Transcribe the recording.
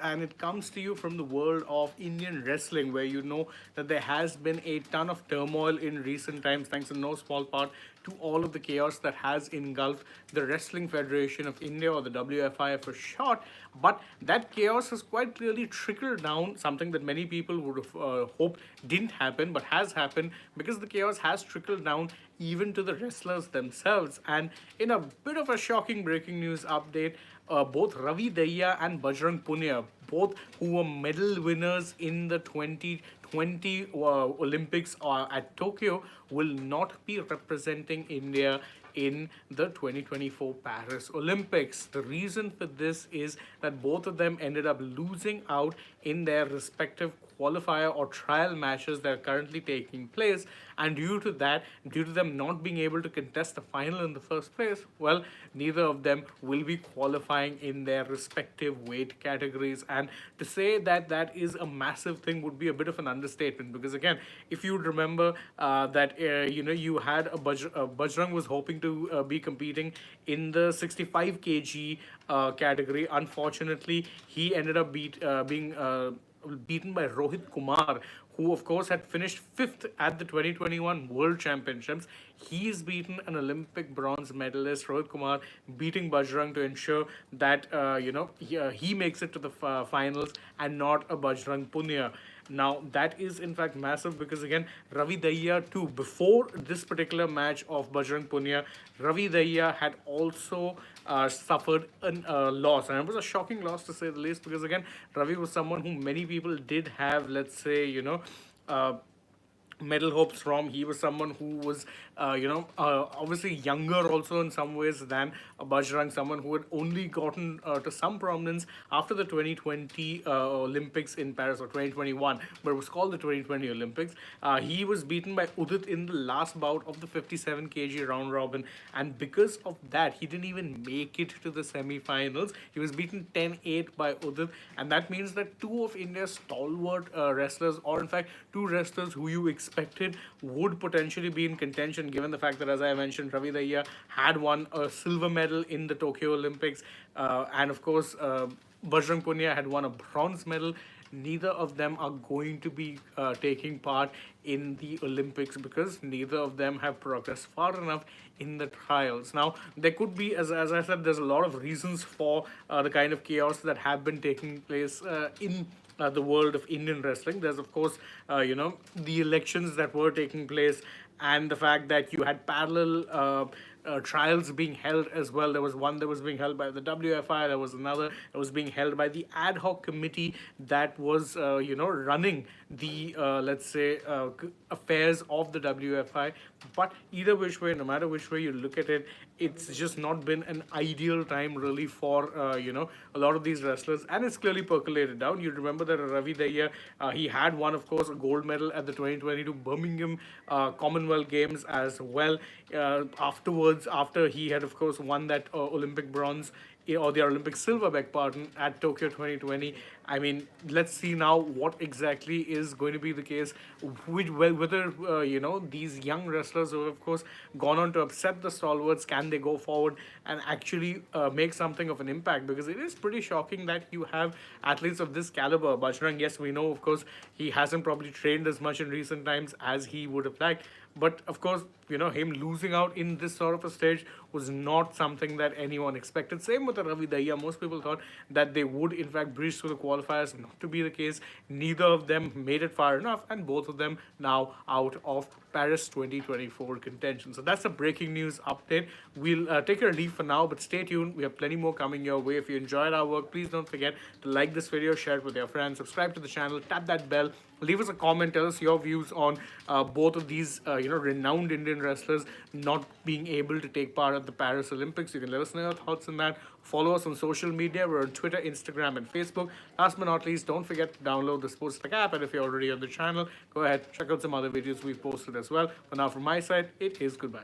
and it comes to you from the world of Indian wrestling, where you know that there has been a ton of turmoil in recent times, thanks in no small part to all of the chaos that has engulfed the Wrestling Federation of India, or the WFI for short. But that chaos has quite clearly trickled down, something that many people would have hoped didn't happen, but has happened, because the chaos has trickled down even to the wrestlers themselves. And in a bit of a shocking breaking news update, both Ravi Dahiya and Bajrang Punia, both who were medal winners in the 2020 Olympics at Tokyo, will not be representing India in the 2024 Paris Olympics. The reason for this is that both of them ended up losing out in their respective qualifier or trial matches that are currently taking place, and due to them not being able to contest the final in the first place, well, neither of them will be qualifying in their respective weight categories. And to say that that is a massive thing would be a bit of an understatement, because again, if you would remember that you had Bajrang was hoping to be competing in the 65 kg category. Unfortunately, he ended up being beaten by Rohit Kumar, who of course had finished fifth at the 2021 World Championships. He's beaten an Olympic bronze medalist, Rohit Kumar, beating Bajrang to ensure that he makes it to the finals, and not a Bajrang Punia. Now that is in fact massive, because again, Ravi Dahiya too, before this particular match of Bajrang Punia, Ravi Dahiya had also suffered a loss, and it was a shocking loss to say the least, because again, Ravi was someone who many people did have, let's say, medal hopes from. He was someone who was, obviously younger also in some ways than Bajrang, someone who had only gotten to some prominence after the 2020 Olympics in Paris, or 2021, but it was called the 2020 Olympics. He was beaten by Udit in the last bout of the 57 kg round robin, and because of that, he didn't even make it to the semi-finals. He was beaten 10-8 by Udit, and that means that two of India's stalwart wrestlers, or in fact two wrestlers who you expected would potentially be in contention, given the fact that, as I mentioned, Ravi Dahiya had won a silver medal in the Tokyo Olympics, and of course, Bajrang Punia had won a bronze medal. Neither of them are going to be taking part in the Olympics, because neither of them have progressed far enough in the trials. Now, there could be, as I said, there's a lot of reasons for the kind of chaos that have been taking place in the world of Indian wrestling. There's, of course, the elections that were taking place, and the fact that you had parallel trials being held as well. There was one that was being held by the WFI. There was another that was being held by the ad hoc committee that was, running the, let's say, affairs of the WFI. But either which way, no matter which way you look at it, it's just not been an ideal time really for, a lot of these wrestlers. And it's clearly percolated down. You remember that Ravi Dahiya, he had won, of course, a gold medal at the 2022 Birmingham Commonwealth Games as well. Afterwards, after he had, of course, won that Olympic bronze, or the Olympic silver, beg pardon, at Tokyo 2020. I mean, let's see now what exactly is going to be the case, whether these young wrestlers who have, of course, gone on to upset the stalwarts, can they go forward and actually make something of an impact? Because it is pretty shocking that you have athletes of this caliber. Bajrang, yes, we know, of course, he hasn't probably trained as much in recent times as he would have liked. But of course, him losing out in this sort of a stage was not something that anyone expected. Same with the Ravi Dahiya. Most people thought that they would, in fact, breach through the qualifiers. Not to be the case. Neither of them made it far enough, and both of them now out of Paris 2024 contention. So that's a breaking news update. We'll take a leave for now, but stay tuned. We have plenty more coming your way. If you enjoyed our work, please don't forget to like this video, share it with your friends, subscribe to the channel, tap that bell, leave us a comment, tell us your views on both of these renowned Indian wrestlers not being able to take part at the Paris Olympics. You can let us know your thoughts on that. Follow us on social media. We're on Twitter, Instagram, and Facebook. Last but not least, don't forget to download the AajTak app, and if you're already on the channel, go ahead, check out some other videos we've posted as well. For now, from my side, it is goodbye.